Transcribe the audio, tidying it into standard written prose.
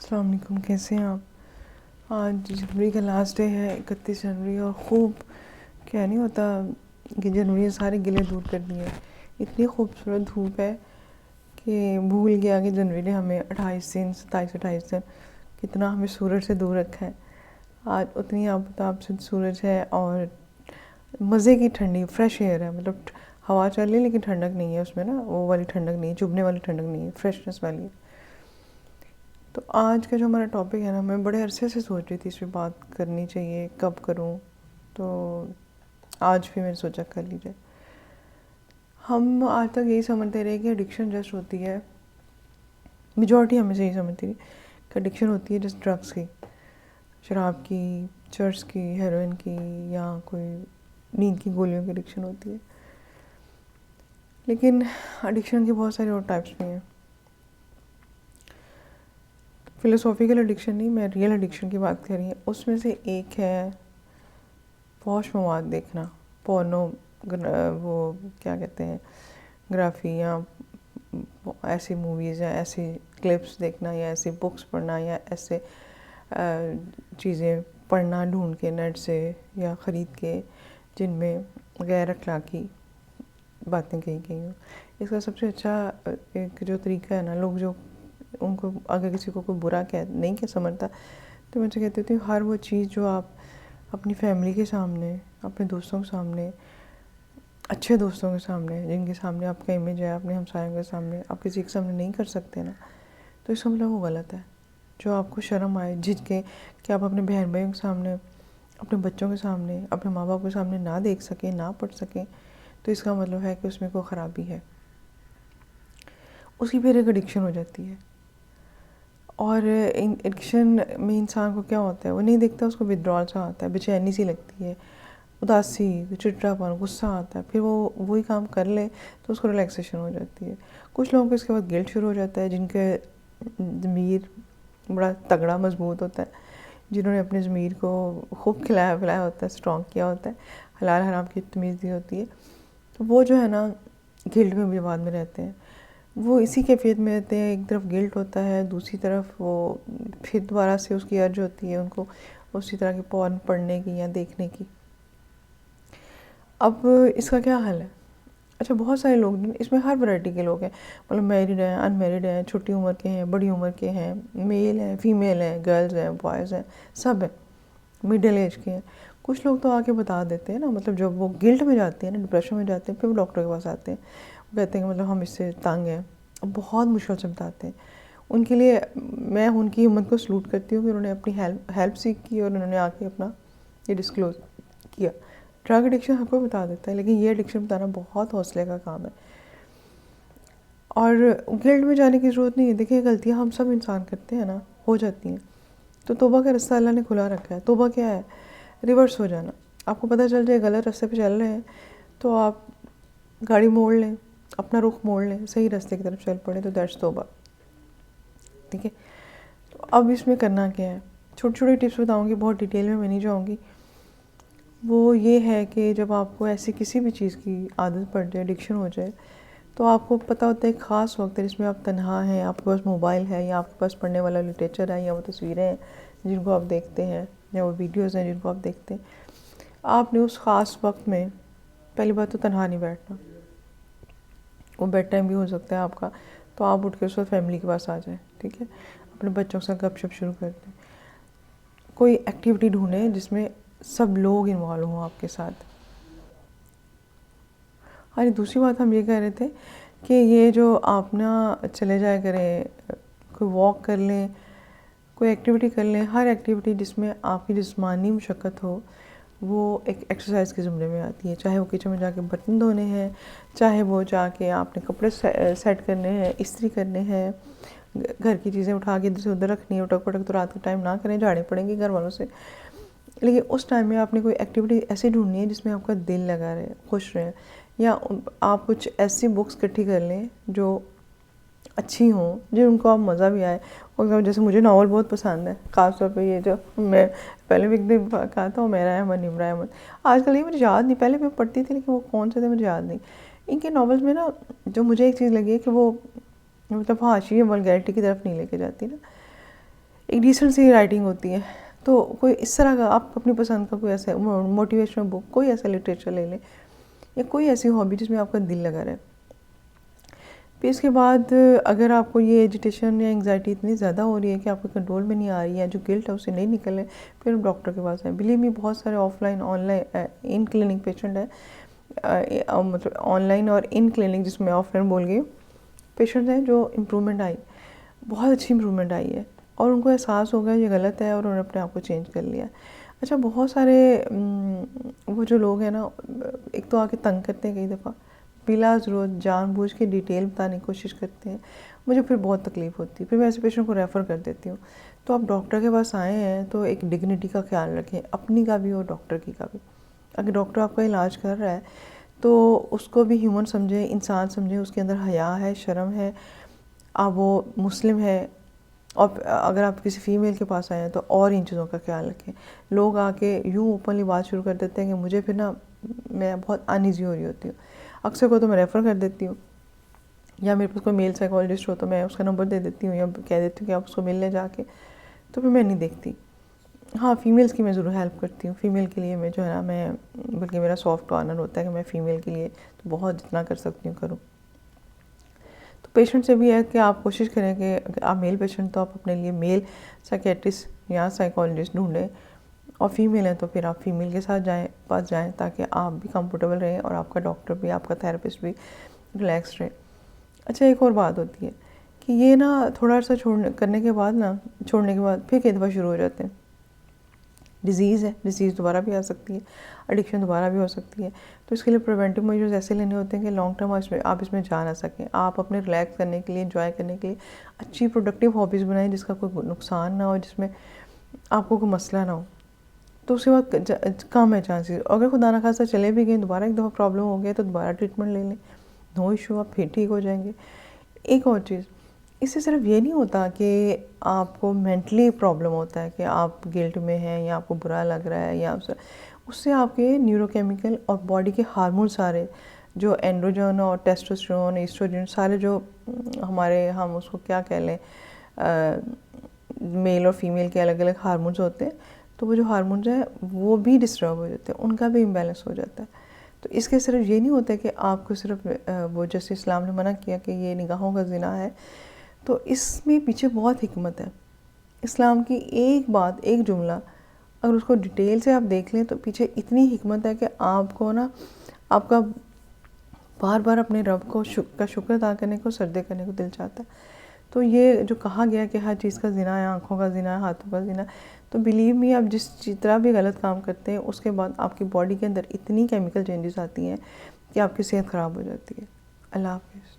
السلام علیکم، کیسے ہیں آپ؟ آج جنوری کا لاسٹ ڈے ہے، 31 جنوری، اور خوب کیا نہیں ہوتا کہ جنوری نے سارے گلے دور کر دیے. اتنی خوبصورت دھوپ ہے کہ بھول گیا کہ جنوری نے ہمیں 27 دن کتنا ہمیں سورج سے دور رکھا ہے. آج اتنی آفتاب سے سورج ہے اور مزے کی ٹھنڈی فریش ایئر ہے. مطلب ہوا چل رہی لیکن ٹھنڈک نہیں ہے اس میں نا، وہ والی ٹھنڈک نہیں ہے، چبھنے والی ٹھنڈک نہیں ہے، فریشنس والی ہے. تو آج کا جو ہمارا ٹاپک ہے نا، میں بڑے عرصے سے سوچ رہی تھی اس پہ بات کرنی چاہیے، کب کروں، تو آج بھی میں نے سوچا کر لی جائے. ہم آج تک یہی سمجھتے رہے کہ ایڈکشن جسٹ ہوتی ہے، میجورٹی ہمیں سے یہی سمجھتی ہے کہ ایڈکشن ہوتی ہے جسٹ ڈرگس کی، شراب کی، چرس کی، ہیروئن کی، یا کوئی نیند کی گولیوں کی ایڈکشن ہوتی ہے. لیکن ایڈکشن کے بہت سارے اور ٹائپس بھی ہیں. فلسافیکل ایڈکشن نہیں، میں ریئل ایڈکشن کی بات کر رہی ہوں. اس میں سے ایک ہے فحش مواد دیکھنا، پورنو، وہ کیا کہتے ہیں، گرافی، یا ایسی موویز یا ایسی کلپس دیکھنا، یا ایسی بکس پڑھنا، یا ایسے چیزیں پڑھنا ڈھونڈ کے نیٹ سے یا خرید کے جن میں غیر اخلاقی باتیں کہی گئی ہوں. اس کا سب سے اچھا ایک جو طریقہ ہے نا، لوگ جو ان کو اگر کسی کو کوئی برا نہیں کیا سمجھتا، تو میں سے کہتی ہوں ہر وہ چیز جو آپ اپنی فیملی کے سامنے، اپنے دوستوں کے سامنے، اچھے دوستوں کے سامنے، جن کے سامنے آپ کا امیج ہے، اپنے ہمسایوں کے سامنے آپ کسی کے سامنے نہیں کر سکتے نا، تو اس کا مطلب وہ غلط ہے. جو آپ کو شرم آئے، جھجکے کہ آپ اپنے بہن بھائیوں کے سامنے، اپنے بچوں کے سامنے، اپنے ماں باپ کے سامنے نہ دیکھ سکیں، نہ پڑھ سکیں، تو اس کا مطلب ہے کہ اس میں کوئی خرابی ہے. اس کی پھر ایک ایڈکشن ہو جاتی ہے. اور ایڈکشن میں انسان کو کیا ہوتا ہے، وہ نہیں دیکھتا، اس کو ودرال سا آتا ہے، بے چینی سی لگتی ہے، اداسی، چڑچڑا پن، غصہ آتا ہے. پھر وہ وہی کام کر لے تو اس کو ریلیکسیشن ہو جاتی ہے. کچھ لوگوں کو اس کے بعد گلٹ شروع ہو جاتا ہے، جن کے ضمیر بڑا تگڑا مضبوط ہوتا ہے، جنہوں نے اپنے ضمیر کو خوب کھلایا پلایا ہوتا ہے، اسٹرانگ کیا ہوتا ہے، حلال حرام کی تمیز دی ہوتی ہے. تو وہ جو ہے نا گلٹ میں بھی بعد میں رہتے ہیں، وہ اسی کیفیت میں رہتے ہیں. ایک طرف گلٹ ہوتا ہے، دوسری طرف وہ پھر دوبارہ سے اس کی ارج ہوتی ہے ان کو اسی طرح کی پورن پڑھنے کی یا دیکھنے کی. اب اس کا کیا حل ہے؟ اچھا، بہت سارے لوگ اس میں ہر ورائٹی کے لوگ ہیں، مطلب میرڈ ہیں، ان میرڈ ہیں، چھوٹی عمر کے ہیں، بڑی عمر کے ہیں، میل ہیں، فیمیل ہیں، گرلز ہیں، بوائز ہیں، سب ہیں، مڈل ایج کے ہیں. کچھ لوگ تو آ کے بتا دیتے ہیں نا، مطلب جب وہ گلٹ میں جاتے ہیں نا، ڈپریشن میں جاتے ہیں، پھر وہ ڈاکٹر کے پاس آتے ہیں، وہ کہتے ہیں کہ مطلب ہم اس سے تنگ ہیں، بہت مشکل سے بتاتے ہیں. ان کے لیے میں ان کی ہمت کو سلوٹ کرتی ہوں کہ انہوں نے اپنی ہیلپ سیکھ کی اور انہوں نے آ کے اپنا یہ ڈسکلوز کیا. ڈرگ ایڈکشن ہر کوئی بتا دیتا ہے، لیکن یہ ایڈکشن بتانا بہت حوصلے کا کام ہے. اور گلٹ میں جانے کی ضرورت نہیں ہے. دیکھیں، غلطیاں ہم سب انسان کرتے ہیں نا، ہو جاتی ہیں، تو توبہ کا رستہ اللہ نے کھلا رکھا ہے. توبہ کیا ہے؟ ریورس ہو جانا. آپ کو پتہ چل جائے غلط راستے پہ چل رہے ہیں تو آپ گاڑی موڑ لیں، اپنا رخ موڑ لیں، صحیح راستے کی طرف چل پڑیں، تو دیٹس توبہ. ٹھیک ہے؟ تو اب اس میں کرنا کیا ہے؟ چھوٹی چھوٹی ٹپس بتاؤں گی، بہت ڈیٹیل میں نہیں جاؤں گی. وہ یہ ہے کہ جب آپ کو ایسی کسی بھی چیز کی عادت پڑ جائے، ایڈکشن ہو جائے، تو آپ کو پتہ ہوتا ہے ایک خاص وقت ہے جس میں آپ تنہا ہیں، آپ کے پاس موبائل ہے، یا آپ کے پاس پڑھنے والا لٹریچر ہے، یا وہ تصویریں ہیں جن کو آپ دیکھتے ہیں، یا وہ ویڈیوز ہیں جن کو آپ دیکھتے ہیں. آپ نے اس خاص وقت میں پہلی بات تو تنہا نہیں بیٹھنا. وہ بیڈ ٹائم بھی ہو سکتا ہے آپ کا، تو آپ اٹھ کے اس وقت فیملی کے پاس آ جائیں. ٹھیک ہے؟ اپنے بچوں کے ساتھ گپ شپ شروع کر دیں. کوئی ایکٹیویٹی ڈھونڈیں جس میں سب لوگ انوالو ہوں آپ کے ساتھ. اور دوسری بات ہم یہ کہہ رہے تھے کہ یہ جو آپ نا چلے جایا کریں، کوئی واک کر لیں، کوئی ایکٹیویٹی کر لیں. ہر ایکٹیویٹی جس میں آپ کی جسمانی مشقت ہو، وہ ایک ایکسرسائز کے زمرے میں آتی ہے. چاہے وہ کچن میں جا کے برتن دھونے ہیں، چاہے وہ جا کے آپ نے کپڑے سیٹ کرنے ہیں، استری کرنے ہیں، گھر کی چیزیں اٹھا کے ادھر سے ادھر رکھنی ہے. اٹک پٹک تو رات کے ٹائم نہ کریں، جھاڑیں پڑیں گی گھر والوں سے. لیکن اس ٹائم میں آپ نے کوئی ایکٹیویٹی ایسی ڈھونڈنی ہے جس میں آپ کا دل لگا رہے، خوش رہے. یا آپ کچھ ایسی بکس اکٹھی کر لیں جو اچھی ہوں، جن کو آپ مزہ بھی آئے. جیسے مجھے ناول بہت پسند ہے، خاص طور پہ یہ جو میں پہلے بھی ایک دن کہا تھا عمیرہ احمد، نمرہ احمد. آج کل یہ مجھے یاد نہیں، پہلے میں پڑھتی تھی لیکن وہ کون سے تھے مجھے یاد نہیں. ان کے ناولز میں نا جو مجھے ایک چیز لگی ہے کہ وہ مطلب حاشیے ولگیرٹی کی طرف نہیں لے کے جاتی نا. ایک ڈیسنٹ سی رائٹنگ ہوتی ہے. تو کوئی اس طرح کا آپ اپنی پسند کا کوئی ایسا موٹیویشنل بک، کوئی ایسا لٹریچر لے لیں یا کوئی ایسی ہابی جس میں آپ کا دل لگا رہے. پھر اس کے بعد اگر آپ کو یہ ایجیٹیشن یا انگزائٹی اتنی زیادہ ہو رہی ہے کہ آپ کے کنٹرول میں نہیں آ رہی ہے، جو گلٹ ہے اسے نہیں نکلے، پھر ہم ڈاکٹر کے پاس آئیں. بلیو می بہت سارے of line on line in clinic patient ہیں، مطلب آن لائن اور ان کلینک جس میں آف لائن بول گئی پیشنٹ ہیں جو امپرومنٹ آئی، بہت اچھی امپرومنٹ آئی ہے اور ان کو احساس ہوگا یہ غلط ہے اور انہوں نے اپنے آپ کو چینج کر لیا. اچھا بہت سارے وہ جو لوگ ہیں نا، ایک تو آ کے تنگ کرتے ہیں کئی دفعہ بلا ضرورت، جان بوجھ کے ڈیٹیل بتانے کی کوشش کرتے ہیں، مجھے پھر بہت تکلیف ہوتی ہے. پھر میں ایسے پیشنٹ کو ریفر کر دیتی ہوں. تو آپ ڈاکٹر کے پاس آئے ہیں تو ایک ڈگنیٹی کا خیال رکھیں، اپنی کا بھی اور ڈاکٹر کی کا بھی. اگر ڈاکٹر آپ کا علاج کر رہا ہے تو اس کو بھی ہیومن سمجھیں، انسان سمجھیں، اس کے اندر حیا ہے، شرم ہے، اب وہ مسلم ہے. اور اگر آپ کسی فیمیل کے پاس آئے ہیں تو اور ان چیزوں کا خیال رکھیں. لوگ آ کے یوں اوپنلی بات شروع کر دیتے ہیں کہ مجھے پھر نا میں بہت انایزی ہو رہی ہوتی ہوں. اکثر کو تو میں ریفر کر دیتی ہوں، یا میرے پاس کوئی میل سائیکالوجسٹ ہو تو میں اس کا نمبر دے دیتی ہوں یا کہہ دیتی ہوں کہ آپ اس کو مل لیں جا کے. تو پھر میں نہیں دیکھتی. ہاں فیمیلز کی میں ضرور ہیلپ کرتی ہوں. فیمیل کے لیے میں جو ہے نا میں بلکہ میرا سافٹ کارنر ہوتا ہے کہ میں فیمیل کے لیے تو بہت جتنا کر سکتی ہوں کروں. تو پیشنٹ سے بھی ہے کہ آپ کوشش کریں کہ اگر آپ میل پیشنٹ تو آپ اپنے لیے میل سائیکیٹرسٹ یا سائیکالوجسٹ ڈھونڈیں، اور فیمیل ہیں تو پھر آپ فیمیل کے ساتھ پاس جائیں تاکہ آپ بھی کمفرٹیبل رہیں اور آپ کا ڈاکٹر بھی، آپ کا تھیراپسٹ بھی ریلیکس رہے. اچھا ایک اور بات ہوتی ہے کہ یہ نا تھوڑا سا چھوڑنے کے بعد پھر کئی دفعہ شروع ہو جاتے ہیں. ڈیزیز ہے، ڈیزیز دوبارہ بھی آ سکتی ہے، ایڈکشن دوبارہ بھی ہو سکتی ہے. تو اس کے لیے پریونٹیو میجرز ایسے لینے ہوتے ہیں کہ لانگ ٹرم آپ اس میں جا نہ سکیں. آپ اپنے ریلیکس کرنے کے لیے، انجوائے کرنے کے لیے اچھی پروڈکٹیو ہابیز بنائیں جس کا کوئی نقصان نہ ہو، جس میں آپ کو کوئی مسئلہ نہ ہو. تو اس کے بعد کم ہے چانسز. اگر خدا نخواستہ چلے بھی گئے، دوبارہ ایک دفعہ پرابلم ہو گیا تو دوبارہ ٹریٹمنٹ لے لیں، نو ایشو، آپ پھر ٹھیک ہو جائیں گے. ایک اور چیز، اس سے صرف یہ نہیں ہوتا کہ آپ کو مینٹلی پرابلم ہوتا ہے کہ آپ گلٹ میں ہیں یا آپ کو برا لگ رہا ہے، یا اس سے آپ کے نیورو کیمیکل اور باڈی کے ہارمون سارے جو اینڈروجن اور ٹیسٹوسٹیرون، ایسٹروجن، سارے جو ہم اس کو کیا کہہ لیں، میل اور فیمیل کے الگ الگ ہارمونز ہوتے ہیں، تو وہ جو ہارمونز ہیں وہ بھی ڈسٹرب ہو جاتے ہیں، ان کا بھی امبیلنس ہو جاتا ہے. تو اس کے صرف یہ نہیں ہوتا کہ آپ کو صرف وہ جیسے اسلام نے منع کیا کہ یہ نگاہوں کا زنا ہے، تو اس میں پیچھے بہت حکمت ہے. اسلام کی ایک بات، ایک جملہ اگر اس کو ڈیٹیل سے آپ دیکھ لیں تو پیچھے اتنی حکمت ہے کہ آپ کو نا آپ کا بار بار اپنے رب کو کا شکر ادا کرنے کو، سجدے کرنے کو دل چاہتا ہے. تو یہ جو کہا گیا کہ ہر چیز کا زنا ہے، آنکھوں کا زنا ہے، ہاتھوں کا زنا، تو بلیو می آپ جس طرح بھی غلط کام کرتے ہیں اس کے بعد آپ کی باڈی کے اندر اتنی کیمیکل چینجز آتی ہیں کہ آپ کی صحت خراب ہو جاتی ہے. اللہ حافظ.